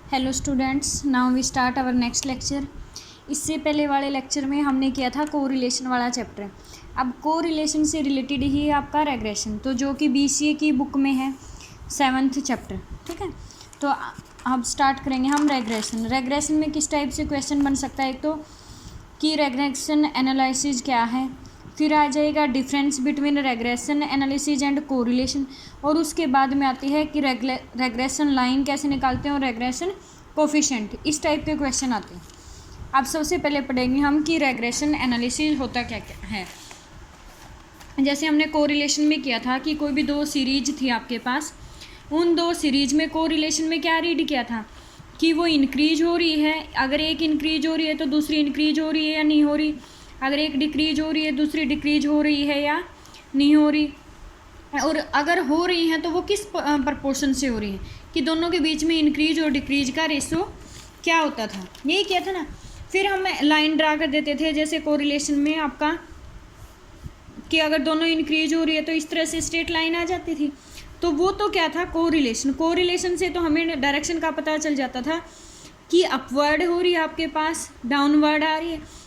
Hello students, now we start our next lecture. इससे पहले वाले लेक्चर में हमने किया था कोरिलेशन वाला चैप्टर। अब कोरिलेशन से रिलेटेड ही है आपका रेग्रेशन, तो जो कि बीसीए की बुक में है 7th चैप्टर। ठीक है, तो अब स्टार्ट करेंगे हम रेग्रेशन। रेग्रेशन में किस टाइप से क्वेश्चन बन सकता है, एक तो कि रेग्रेशन एनालिसिस क्या है, फिर आ जाएगा difference between regression analysis and correlation, और उसके बाद में आती है कि रेग्रेशन लाइन कैसे निकालते हैं और रेग्रेशन कोफिशिएंट। इस टाइप के क्वेश्चन आते हैं। अब सबसे पहले पढ़ेंगे हम कि रेग्रेशन एनालिसिस होता क्या क्या है। जैसे हमने कोरिलेशन में किया था कि कोई भी दो सीरीज थी आपके पास, उन दो सीरीज में कोरिलेशन में क्या रीड किया था कि वो इंक्रीज हो रही है। अगर एक इंक्रीज हो रही है तो दूसरी इंक्रीज हो रही है या नहीं हो रही, अगर एक डिक्रीज हो रही है दूसरी डिक्रीज हो रही है या नहीं हो रही, और अगर हो रही हैं तो वो किस प्रपोर्शन से हो रही है, कि दोनों के बीच में इंक्रीज और डिक्रीज का रेशो क्या होता था, यही किया था ना। फिर हम लाइन ड्रा कर देते थे जैसे कोरिलेशन में आपका, कि अगर दोनों इंक्रीज हो रही है तो इस तरह से स्ट्रेट लाइन आ जाती थी। तो वो तो क्या था, कोरिलेशन। कोरिलेशन से तो हमें डायरेक्शन का पता चल जाता था कि अपवर्ड हो रही है आपके पास, डाउनवर्ड आ रही है।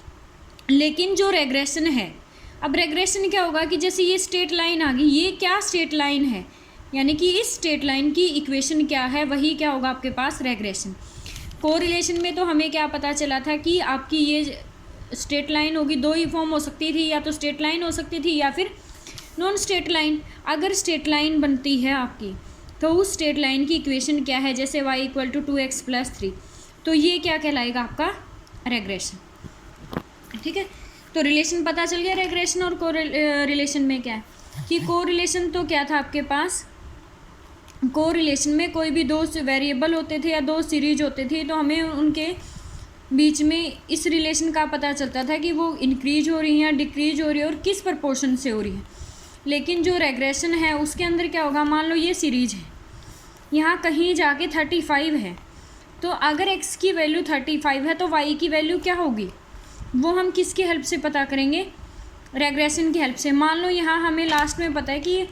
लेकिन जो रेग्रेशन है, अब रेग्रेशन क्या होगा कि जैसे ये स्ट्रेट लाइन आ गई, ये क्या स्ट्रेट लाइन है, यानी कि इस स्ट्रेट लाइन की इक्वेशन क्या है, वही क्या होगा आपके पास रेग्रेशन। कोरिलेशन में तो हमें क्या पता चला था कि आपकी ये स्ट्रेट लाइन होगी, दो ही फॉर्म हो सकती थी, या तो स्ट्रेट लाइन हो सकती थी या फिर नॉन स्ट्रेट लाइन। अगर स्ट्रेट लाइन बनती है आपकी तो उस स्ट्रेट लाइन की इक्वेशन क्या है, जैसे y = 2x + 3, तो ये क्या कहलाएगा आपका रेग्रेशन। ठीक है, तो रिलेशन पता चल गया रेग्रेशन और कोरिलेशन में क्या है कि कोरिलेशन तो क्या था आपके पास, कोरिलेशन में कोई भी दो वेरिएबल होते थे या दो सीरीज होते थे, तो हमें उनके बीच में इस रिलेशन का पता चलता था कि वो इंक्रीज हो रही है, डिक्रीज हो रही है और किस प्रपोर्शन से हो रही है। लेकिन जो रेग्रेशन है उसके अंदर क्या होगा, मान लो ये सीरीज है, यहाँ कहीं जाके 35 है, तो अगर x की वैल्यू 35 है तो y की वैल्यू क्या होगी, वो हम किसकी हेल्प से पता करेंगे, रेग्रेशन की हेल्प से। मान लो यहाँ हमें लास्ट में पता है कि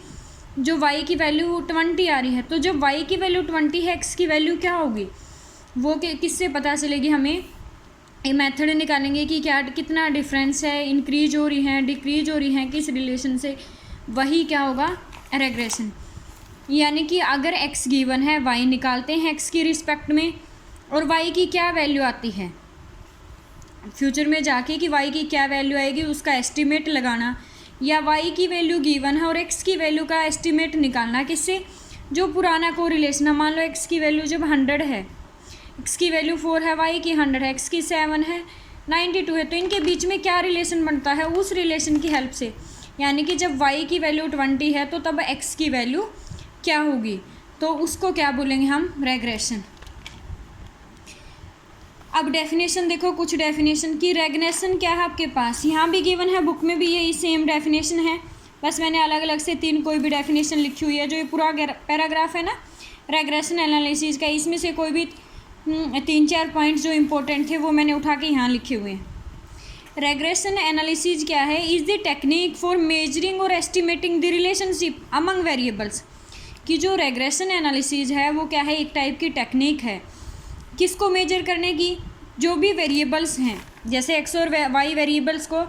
जो y की वैल्यू 20 आ रही है, तो जब y की वैल्यू 20 है, x की वैल्यू क्या होगी, वो किससे पता चलेगी, हमें एक मेथड निकालेंगे कि क्या कितना डिफरेंस है, इंक्रीज हो रही है डिक्रीज हो रही है किस रिलेशन से, वही क्या होगा रेग्रेशन। यानी कि अगर x गिवन है, y निकालते हैं x की रिस्पेक्ट में, और y की क्या वैल्यू आती है फ्यूचर में जाके, कि y की क्या वैल्यू आएगी उसका एस्टिमेट लगाना, या y की वैल्यू गिवन है और x की वैल्यू का एस्टिमेट निकालना किससे, जो पुराना कोरिलेशन है। मान लो x की वैल्यू जब 100 है, x की वैल्यू 4 है, y की 100 है, x की 7 है, 92 है, तो इनके बीच में क्या रिलेशन बनता है, उस रिलेशन की हेल्प से। यानी कि जब y की वैल्यू 20 है तो तब x की वैल्यू क्या होगी, तो उसको क्या बोलेंगे हम, रेग्रेशन। अब डेफिनेशन देखो, कुछ डेफिनेशन की रेग्रेशन क्या है आपके पास, यहाँ भी गिवन है, बुक में भी यही सेम डेफिनेशन है, बस मैंने अलग अलग से 3 कोई भी डेफिनेशन लिखी हुई है। जो ये पूरा पैराग्राफ है ना रेग्रेशन एनालिसिस का, इसमें से कोई भी 3-4 पॉइंट्स जो इंपॉर्टेंट थे वो मैंने उठा के यहाँ लिखे हुए हैं। रेग्रेशन एनालिसिस क्या है, is the technique for measuring और estimating the relationship among variables. कि जो रेग्रेशन एनालिसिस है वो क्या है, एक टाइप की टेक्निक है, किसको मेजर करने की, जो भी वेरिएबल्स हैं, जैसे x और y वेरिएबल्स को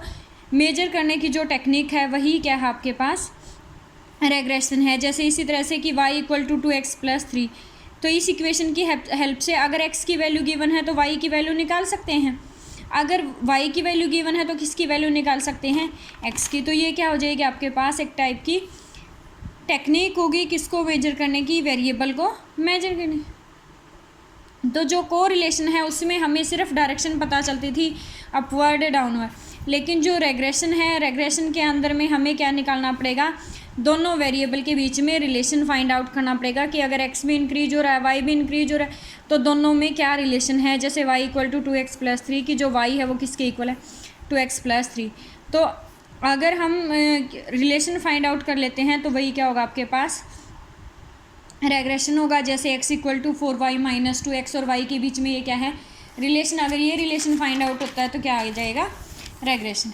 मेजर करने की जो टेक्निक है वही क्या है आपके पास रेग्रेशन है। जैसे इसी तरह से कि y = 2x + 3, तो इस इक्वेशन की हेल्प से अगर x की वैल्यू गिवन है तो y की वैल्यू निकाल सकते हैं, अगर y की वैल्यू गिवन है तो किसकी वैल्यू निकाल सकते हैं, x की। तो ये क्या हो जाएगी आपके पास, एक टाइप की टेक्निक होगी किसको मेजर करने की, वेरिएबल को मेजर करने। तो जो कोरिलेशन है उसमें हमें सिर्फ डायरेक्शन पता चलती थी, अपवर्ड डाउनवर्ड, लेकिन जो रेग्रेशन है, रेग्रेशन के अंदर में हमें क्या निकालना पड़ेगा, दोनों वेरिएबल के बीच में रिलेशन फाइंड आउट करना पड़ेगा कि अगर x भी इंक्रीज हो रहा है y भी इंक्रीज हो रहा है तो दोनों में क्या रिलेशन है। जैसे y = 2x + 3 की जो y है वो किसके इक्वल है, 2x + 3। तो अगर हम रिलेशन फाइंड आउट कर लेते हैं तो वही क्या होगा आपके पास रेग्रेशन होगा। जैसे x = 4y - 2x और y के बीच में ये क्या है रिलेशन, अगर ये रिलेशन फाइंड आउट होता है तो क्या आ जाएगा, रेग्रेशन।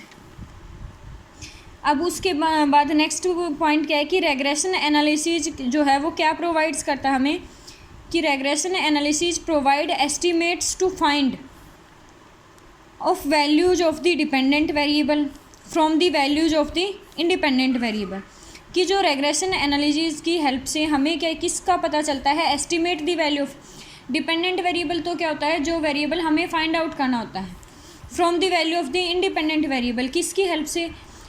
अब उसके बाद नेक्स्ट पॉइंट क्या है कि रेग्रेशन एनालिसिस जो है वो क्या प्रोवाइड्स करता है हमें, कि regression analysis provide estimates to find of values of the dependent variable from the values of the independent variable. कि जो रेग्रेशन एनालिसिस की हेल्प से हमें क्या किसका पता चलता है, estimate the value of dependent variable. तो क्या होता है, जो वेरिएबल हमें फाइंड आउट करना होता है from the value of the independent variable. किसकी हेल्प से,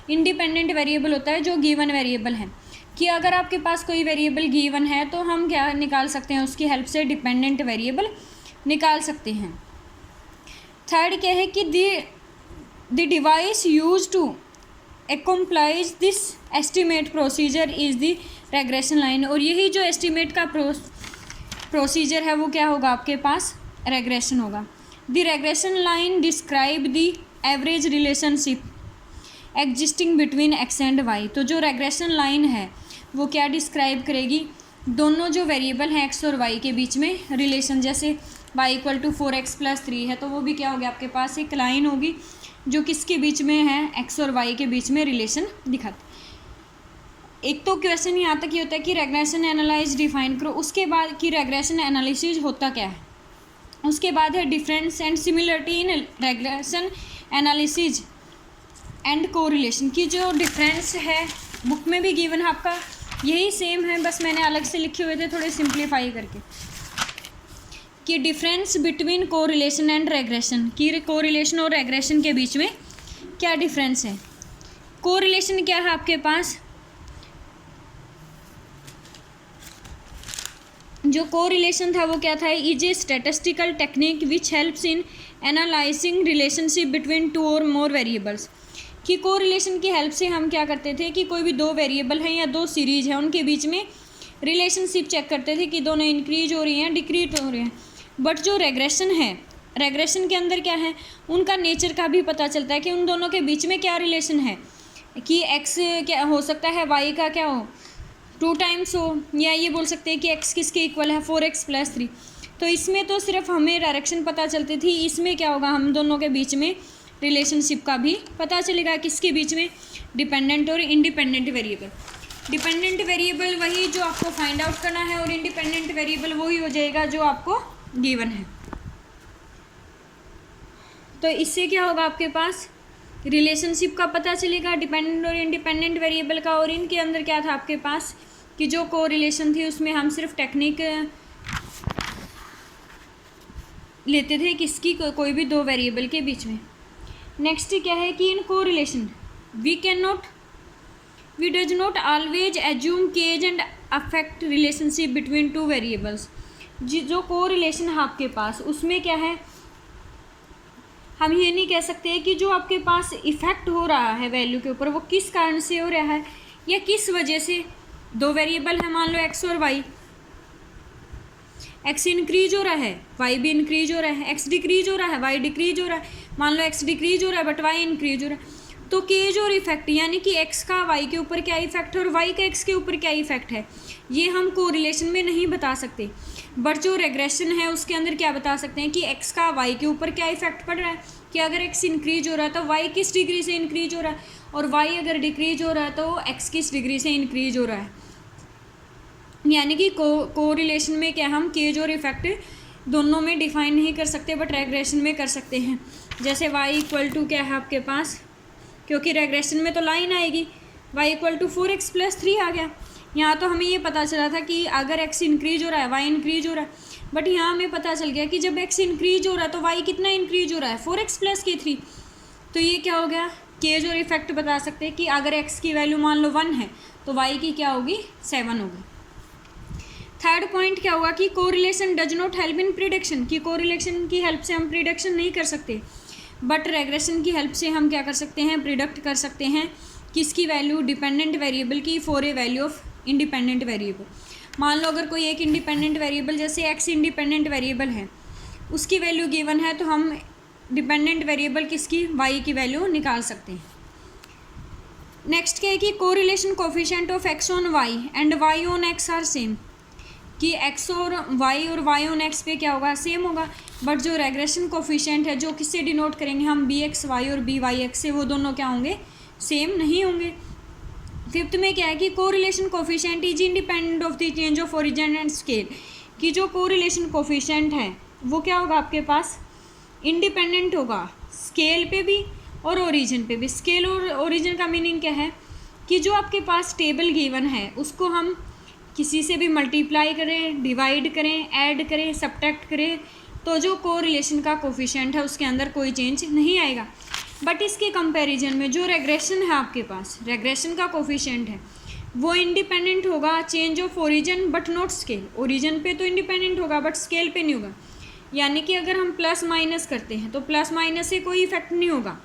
इंडिपेंडेंट वेरिएबल होता है जो गिवन वेरिएबल है। कि अगर आपके पास कोई वेरिएबल गिवन है तो हम क्या निकाल सकते हैं, उसकी हेल्प से डिपेंडेंट वेरिएबल निकाल सकते हैं। थर्ड क्या है कि the device use to accomplish this estimate procedure is the regression line. और यही जो एस्टिमेट का प्रोसीजर है वो क्या होगा, आपके पास रेग्रेशन होगा। The regression line describe the average relationship existing between X and Y. तो जो रेग्रेशन लाइन है वो क्या डिस्क्राइब करेगी, दोनों जो वेरिएबल हैं एक्स और वाई के बीच में रिलेशन। जैसे y इक्वल टू 4x+3 है तो वो भी क्या होगी, आपके पास एक लाइन होगी जो किसके बीच में है, एक्स और वाई के बीच में रिलेशन दिखाती। एक तो क्वेश्चन यहाँ तक ये होता है कि रेग्रेशन एनालाइज डिफाइन करो, उसके बाद कि रेग्रेशन एनालिसिस होता क्या है। उसके बाद है difference and similarity in regression analysis and correlation. की जो डिफरेंस है बुक में भी गिवन है आपका, यही सेम है, बस मैंने अलग से लिखे हुए थे थोड़े सिंप्लीफाई करके। कि difference between correlation and regression, कि कोरिलेशन और रेग्रेशन के बीच में क्या डिफरेंस है। कोरिलेशन क्या है आपके पास, जो कोरिलेशन था वो क्या था, is a statistical technique which helps in analysing relationship between to और मोर वेरिएबल्स। कि कोरिलेशन की हेल्प से हम क्या करते थे कि कोई भी दो वेरिएबल हैं या दो सीरीज है उनके बीच में रिलेशनशिप चेक करते थे कि दोनों इंक्रीज हो रही हैं डिक्रीज हो रही हैं। बट जो रेग्रेशन है, रेग्रेशन के अंदर क्या है, उनका नेचर का भी पता चलता है कि उन दोनों के बीच में क्या रिलेशन है। कि एक्स क्या हो सकता है, वाई का क्या हो 2 टाइम्स हो, या ये बोल सकते हैं कि एक्स किसके इक्वल है 4x+3। तो इसमें तो सिर्फ हमें डायरेक्शन पता चलती थी, इसमें क्या होगा, हम दोनों के बीच में रिलेशनशिप का भी पता चलेगा। किसके बीच में, डिपेंडेंट और इंडिपेंडेंट वेरिएबल। डिपेंडेंट वेरिएबल वही जो आपको फाइंड आउट करना है और इंडिपेंडेंट वेरिएबल वही हो जाएगा जो आपको गिवन है। तो इससे क्या होगा, आपके पास रिलेशनशिप का पता चलेगा डिपेंडेंट और इंडिपेंडेंट वेरिएबल का। और इनके अंदर क्या था आपके पास कि जो कोरिलेशन थी उसमें हम सिर्फ टेक्निक लेते थे किसकी, कोई भी दो वेरिएबल के बीच में। नेक्स्ट क्या है कि in correlation we does not always assume cause and effect relationship between two variables. जो कोरिलेशन है आपके पास उसमें क्या है, हम ये नहीं कह सकते कि जो आपके पास इफेक्ट हो रहा है वैल्यू के ऊपर वो किस कारण से हो रहा है या किस वजह से। दो वेरिएबल है मान लो एक्स और वाई, एक्स इंक्रीज हो रहा है वाई भी इंक्रीज हो रहा है, एक्स डिक्रीज हो रहा है वाई डिक्रीज हो रहा है। मान लो एक्स डिक्रीज हो रहा है बट वाई इंक्रीज हो रहा है। तो केज और इफेक्ट यानी कि एक्स का वाई के ऊपर क्या इफेक्ट है और वाई का एक्स के ऊपर क्या इफेक्ट है, ये हम कोरिलेशन में नहीं बता सकते। बट जो रेग्रेशन है उसके अंदर क्या बता सकते हैं कि एक्स का वाई के ऊपर क्या इफेक्ट पड़ रहा है। कि अगर एक्स इंक्रीज हो रहा है तो वाई किस डिग्री से इंक्रीज हो रहा है, और वाई अगर डिक्रीज हो रहा है तो एक्स किस डिग्री से इंक्रीज हो रहा है। यानी कि कोरिलेशन में क्या हम केज और इफेक्ट दोनों में डिफाइन नहीं कर सकते बट रेग्रेशन में कर सकते हैं। जैसे y इक्वल टू क्या है आपके पास, क्योंकि रेग्रेशन में तो लाइन आएगी, y इक्वल टू 4x+3 आ गया। यहाँ तो हमें ये पता चला था कि अगर x इंक्रीज हो रहा है y इंक्रीज हो रहा है, बट यहाँ हमें पता चल गया कि जब x इंक्रीज हो रहा है तो y कितना इंक्रीज हो रहा है 4x+3। तो ये क्या हो गया, केज और इफेक्ट बता सकते हैं कि अगर x की वैल्यू मान लो 1 है तो y की क्या होगी 7 होगी। थर्ड पॉइंट क्या होगा कि correlation does not help in prediction. कि कोरिलेशन की हेल्प से हम प्रिडिक्शन नहीं कर सकते बट रेग्रेशन की हेल्प से हम क्या कर सकते हैं, प्रिडिक्ट कर सकते हैं किसकी वैल्यू, डिपेंडेंट वेरिएबल की for a value of independent variable. मान लो अगर कोई एक इंडिपेंडेंट वेरिएबल जैसे एक्स इंडिपेंडेंट वेरिएबल है उसकी वैल्यू गिवन है तो हम डिपेंडेंट वेरिएबल किसकी, वाई की वैल्यू निकाल सकते हैं। नेक्स्ट क्या है कि correlation coefficient of x on y and y on x are same. कि x और y ऑन x पे क्या होगा, सेम होगा। बट जो रेग्रेशन कोफिशिएंट है जो किससे डिनोट करेंगे हम, bxy और byx से, वो दोनों क्या होंगे, सेम नहीं होंगे। फिफ्थ में क्या है कि correlation coefficient is independent of the change of origin and scale. कि जो कोरिलेशन कोफिशिएंट है वो क्या होगा आपके पास, इंडिपेंडेंट होगा स्केल पे भी और ओरिजिन पे भी। स्केल और ओरिजिन का मीनिंग क्या है कि जो आपके पास टेबल गिवन है उसको हम किसी से भी मल्टीप्लाई करें, डिवाइड करें, ऐड करें, सब्ट्रैक्ट करें, तो जो कोरिलेशन का कोफिशिएंट है उसके अंदर कोई चेंज नहीं आएगा। बट इसके कंपैरिजन में जो रेग्रेशन है आपके पास, रेग्रेशन का कोफिशिएंट है वो इंडिपेंडेंट होगा change of origin but not scale. Origin पे तो इंडिपेंडेंट होगा बट स्केल पे नहीं होगा। यानी कि अगर हम प्लस माइनस करते हैं तो प्लस माइनस से कोई इफेक्ट नहीं होगा,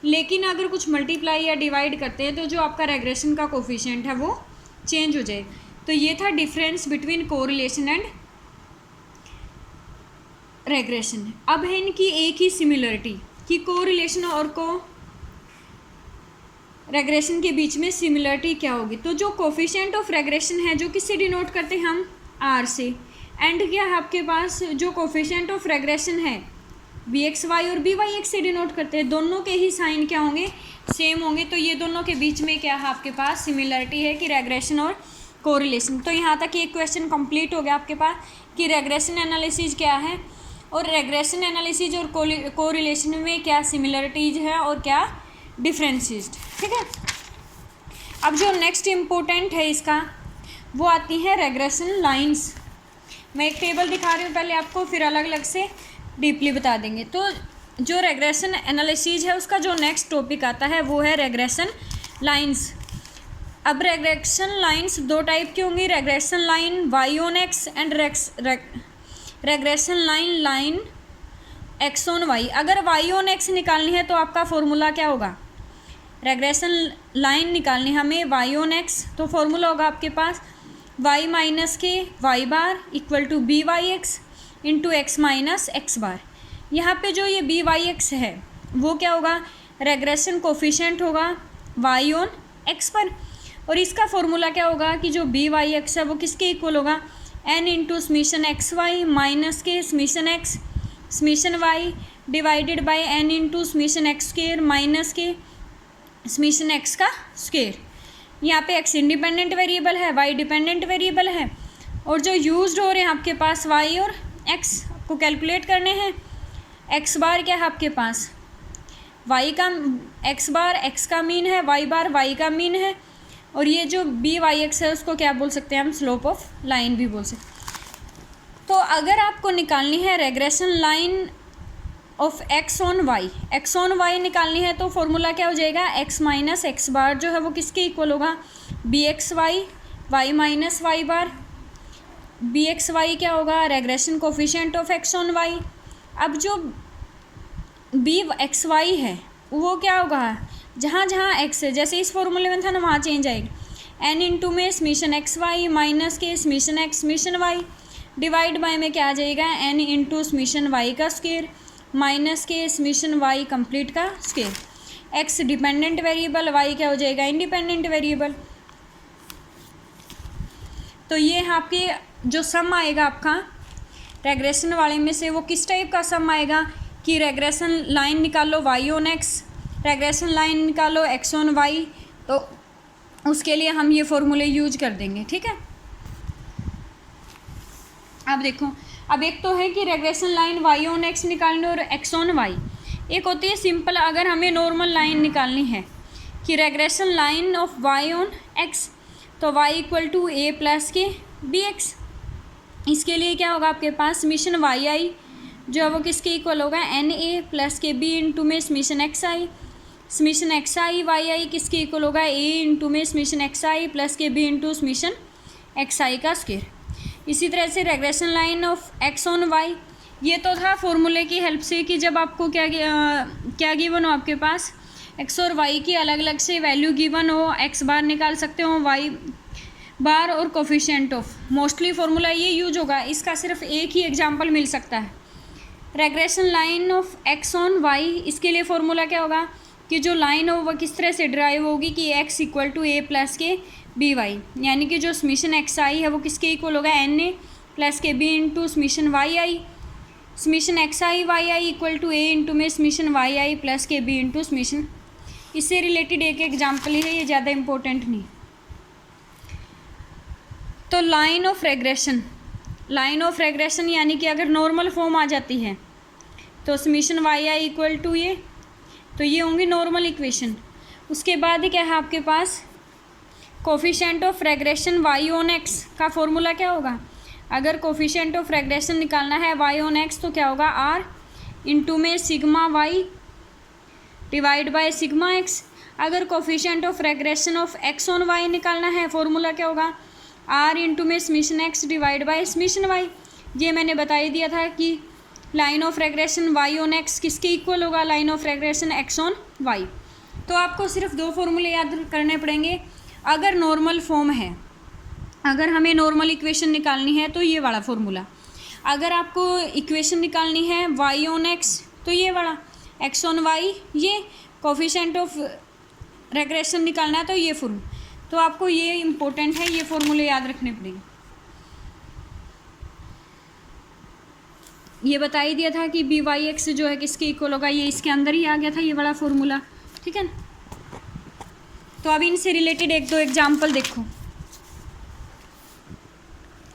लेकिन अगर कुछ मल्टीप्लाई या डिवाइड करते हैं तो जो आपका रेग्रेशन का कोफिशिएंट है वो चेंज हो जाए। तो ये था difference between correlation and regression. अब है इनकी एक ही सिमिलरिटी कि कोरिलेशन और रेग्रेशन के बीच में सिमिलरिटी क्या होगी। तो जो कोफिशिएंट ऑफ रेग्रेशन है जो किससे डिनोट करते हैं हम, आर से। एंड क्या है आपके पास जो कोफिशिएंट ऑफ रेग्रेशन है बी एक्स वाई और बी वाई एक्स से डिनोट करते हैं, दोनों के ही साइन क्या होंगे, सेम होंगे। तो ये दोनों के बीच में क्या है आपके पास सिमिलरिटी है कि रेग्रेशन और कोरिलेशन। तो यहाँ तक एक क्वेश्चन कंप्लीट हो गया आपके पास कि रेग्रेशन एनालिसिस क्या है और रेग्रेशन एनालिसिस और कोरिलेशन में क्या सिमिलरिटीज है और क्या डिफरेंसेस। ठीक है, अब जो नेक्स्ट इम्पोर्टेंट है इसका वो आती है रेग्रेशन लाइंस। मैं एक टेबल दिखा रही हूँ पहले आपको, फिर अलग अलग से डीपली बता देंगे। तो जो रेग्रेशन एनालिसिस है उसका जो नेक्स्ट टॉपिक आता है वो है रेग्रेशन लाइंस। अब रेग्रेशन लाइंस दो टाइप की होंगी, regression line y on x and regression line x on y. अगर वाई ऑन एक्स निकालनी है तो आपका फॉर्मूला क्या होगा, रेग्रेशन लाइन निकालनी है हमें वाई ऑन एक्स, तो फॉर्मूला होगा आपके पास वाई माइनस के Y bar equal to B Y X into X minus X bar. यहाँ पे जो ये बी वाई एक्स है वो क्या होगा, रेग्रेशन कोफिशिएंट होगा वाई ऑन एक्स पर। और इसका फॉर्मूला क्या होगा कि जो बी वाई एक्स है वो किसके इक्वल होगा, N into summation X Y minus के summation x summation Y divided by N into summation X square minus के स्मीशन एक्स का स्क्वायर। यहाँ पे एक्स इंडिपेंडेंट वेरिएबल है, वाई डिपेंडेंट वेरिएबल है, और जो यूज्ड हो रहे हैं आपके पास वाई और एक्स को कैलकुलेट करने हैं। एक्स बार क्या है आपके पास, वाई का एक्स बार एक्स का मीन है, वाई बार वाई का मीन है, और ये जो बी वाई एक्स है उसको क्या बोल सकते हैं हम, स्लोप ऑफ लाइन भी बोल सकते हैं। तो अगर आपको निकालनी है regression line of x on y निकालनी है तो फॉर्मूला क्या हो जाएगा, एक्स माइनस एक्स बार जो है वो किसके इक्वल होगा, B X Y minus Y bar. B X Y क्या होगा, regression coefficient of x on Y. अब जो बी एक्स वाई है वो क्या होगा, जहाँ जहाँ एक्स है जैसे इस फॉर्मूले में था ना वहाँ चेंज आएगी। एन इंटू में स्मीशन एक्स वाई माइनस के summation x summation y divide by में क्या आ जाएगा, एन इंटू स्मीशन वाई का स्क्वायर माइनस के स्मीशन वाई कंप्लीट का square. X dependent variable, y क्या हो जाएगा, इंडिपेंडेंट वेरिएबल। तो ये आपके जो सम आएगा आपका रेग्रेशन वाले में से वो किस टाइप का सम आएगा कि रेग्रेशन लाइन निकालो y on x, regression line निकालो एक्स ऑन वाई, तो उसके लिए हम ये फॉर्मूले यूज कर देंगे। ठीक है, अब देखो, अब एक तो है कि regression line y on x निकालनी और एक्स ऑन वाई। एक होती है सिंपल, अगर हमें नॉर्मल लाइन निकालनी है कि regression line of Y on X, तो Y equal to A plus के बी एक्स। इसके लिए क्या होगा आपके पास, स्मीशन वाई आई जो है वो किसके इक्वल होगा, एन ए प्लस के बी इंटू में summation x i. Summation x I Y i किसके इक्वल होगा, ए इंटू में स्मीशन एक्स आई प्लस के B into summation x i का स्क्वायर। इसी तरह से regression line of x on y, ये तो था फॉर्मूले की हेल्प से कि जब आपको क्या गिवन हो आपके पास, एक्स और वाई की अलग अलग से वैल्यू गिवन हो, एक्स बार निकाल सकते हो, वाई बार और कोफिशिएंट ऑफ, मोस्टली फॉर्मूला ये यूज होगा। इसका सिर्फ एक ही एग्जांपल मिल सकता है, regression line of x on y. इसके लिए फॉर्मूला क्या होगा कि जो लाइन हो वह किस तरह से ड्राइव होगी कि x equal to A plus के बी वाई, यानी कि जो स्मीशन एक्स आई है वो किसके इक्वल होगा, एन ए प्लस के B into summation Y I. Summation x I Y I equal to A into में स्मीशन वाई आई प्लस के बी इंटू स्मीशन। इससे रिलेटेड एक एग्जाम्पल ही है, ये ज़्यादा इम्पोर्टेंट नहीं। तो line of regression line of regression यानी कि अगर नॉर्मल फॉर्म आ जाती है तो summation y I equal to ये, तो ये होंगी नॉर्मल इक्वेशन। उसके बाद क्या है आपके पास, coefficient of regression Y on X का फॉर्मूला क्या होगा। अगर कोफिशिएंट ऑफ रेग्रेशन निकालना है वाई ऑन एक्स तो क्या होगा, आर इंटू में sigma y divide by sigma x. अगर coefficient of regression of x on y निकालना है फॉर्मूला क्या होगा, आर इंटू में summation x divide by summation y. ये मैंने बता ही दिया था कि line of regression Y on x किसके इक्वल होगा, line of regression x on y. तो आपको सिर्फ दो फॉर्मूले याद करने पड़ेंगे अगर नॉर्मल फॉर्म है। अगर हमें नॉर्मल इक्वेशन निकालनी है तो ये वाला फॉर्मूला, अगर आपको इक्वेशन निकालनी है वाई ऑन एक्स तो ये वाला, एक्स ऑन वाई ये, कोफिशिएंट ऑफ रेग्रेशन निकालना है तो ये फॉर्मूला। तो आपको ये इम्पोर्टेंट है, ये फॉर्मूले याद रखने पड़ेंगे। ये बता ही दिया था कि बी वाई एक्स जो है किसके इक्वल होगा, ये इसके अंदर ही आ गया था ये वाला फॉर्मूला, ठीक है ना। तो अब इनसे रिलेटेड एक दो एग्जाम्पल देखो।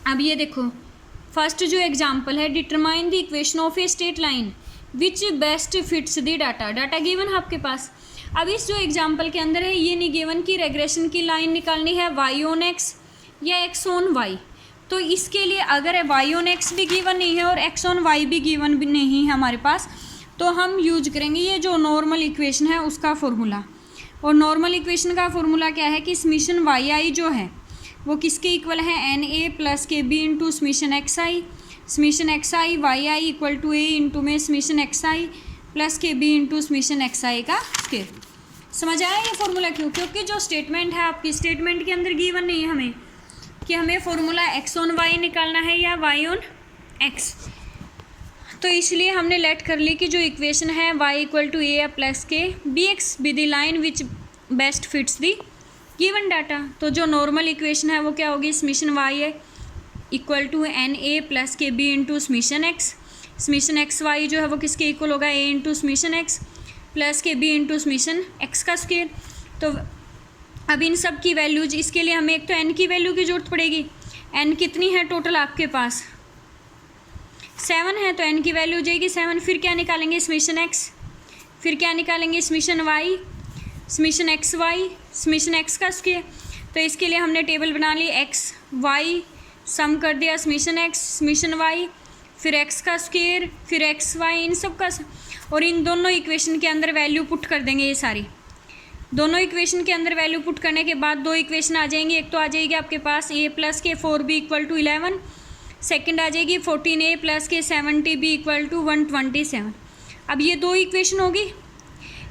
अब ये देखो, फर्स्ट जो एग्जाम्पल है, determine the equation of a straight line which best fits the data. Data given है आपके पास। अब इस जो एग्जाम्पल के अंदर है ये नहीं गिवन की रेग्रेशन की लाइन निकालनी है वाई ऑन एक्स या एक्स ऑन वाई। तो इसके लिए अगर वाई ऑन एक्स भी गिवन नहीं है और एक्स ऑन वाई भी गिवन भी नहीं है हमारे पास, तो हम यूज करेंगे ये जो नॉर्मल इक्वेशन है उसका फॉर्मूला। और नॉर्मल इक्वेशन का फॉर्मूला क्या है कि समीशन वाई आई जो है वो किसके इक्वल है, एन ए प्लस के B into summation x i. Summation x I Y I equal to A into में समीशन एक्स आई प्लस के B into summation x i का स्क्वायर। समझ आया ये फॉर्मूला क्यों, क्योंकि जो स्टेटमेंट है आपकी, स्टेटमेंट के अंदर गिवन नहीं है हमें कि हमें फॉर्मूला एक्स ऑन वाई निकालना है या वाई ऑन एक्स। तो इसलिए हमने लेट कर ली कि जो इक्वेशन है y equal to A plus के B x be the line which best fits the given data. तो जो नॉर्मल इक्वेशन है वो क्या होगी, समीशन वाई है equal to n A plus के B into summation x. Summation x y जो है वो किसके इक्वल होगा, a into summation x plus के बी इंटू समीशन एक्स का स्क्वायर। तो अब इन सब की वैल्यूज, इसके लिए हमें एक तो एन की वैल्यू की जरूरत पड़ेगी। एन कितनी है टोटल आपके पास, 7 है, तो एन की वैल्यू हो जाएगी 7। फिर क्या निकालेंगे, समीशन एक्स, फिर क्या निकालेंगे, summation y, summation x y, summation x का स्क्वायर। तो इसके लिए हमने टेबल बना ली, एक्स वाई सम कर दिया समीशन एक्स समीशन वाई, फिर एक्स का स्क्वायर, फिर एक्स वाई, इन सब का। और इन दोनों इक्वेशन के अंदर वैल्यू पुट कर देंगे ये सारी। दोनों इक्वेशन के अंदर वैल्यू पुट करने के बाद दो इक्वेशन आ जाएंगी। एक तो आ जाएगी आपके पास ए प्लस के 4b इक्वल टू 11, सेकेंड आ जाएगी 14a प्लस के 70b इक्वल टू 127। अब ये दो इक्वेशन होगी,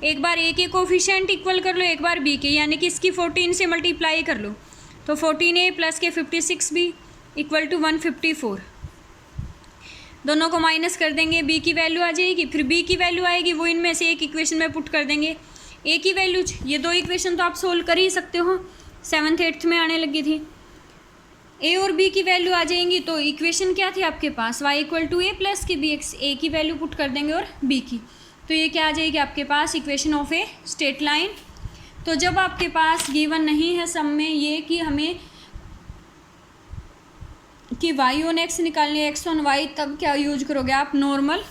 एक बार ए के कोफिशिएंट इक्वल कर लो, एक बार बी के, यानी कि इसकी 14 से मल्टीप्लाई कर लो। तो 14a प्लस के 56b इक्वल टू 154। दोनों को माइनस कर देंगे, बी की वैल्यू आ जाएगी, फिर बी की वैल्यू आएगी, वो इनमें से एक इक्वेशन में पुट कर देंगे ए की वैल्यू। ये दो इक्वेशन तो आप सोल्व कर ही सकते हो, 7th 8th में आने लगी थी। ए और बी की वैल्यू आ जाएंगी, तो इक्वेशन क्या थी आपके पास, y equal to A plus के बी एक्स। ए की वैल्यू पुट कर देंगे और बी की, तो ये क्या आ जाएगी आपके पास, equation of a straight line. तो जब आपके पास गिवन नहीं है सम में ये कि हमें कि वाई ऑन एक्स निकालनी है एक्स ऑन वाई, तब क्या यूज करोगे आप, नॉर्मल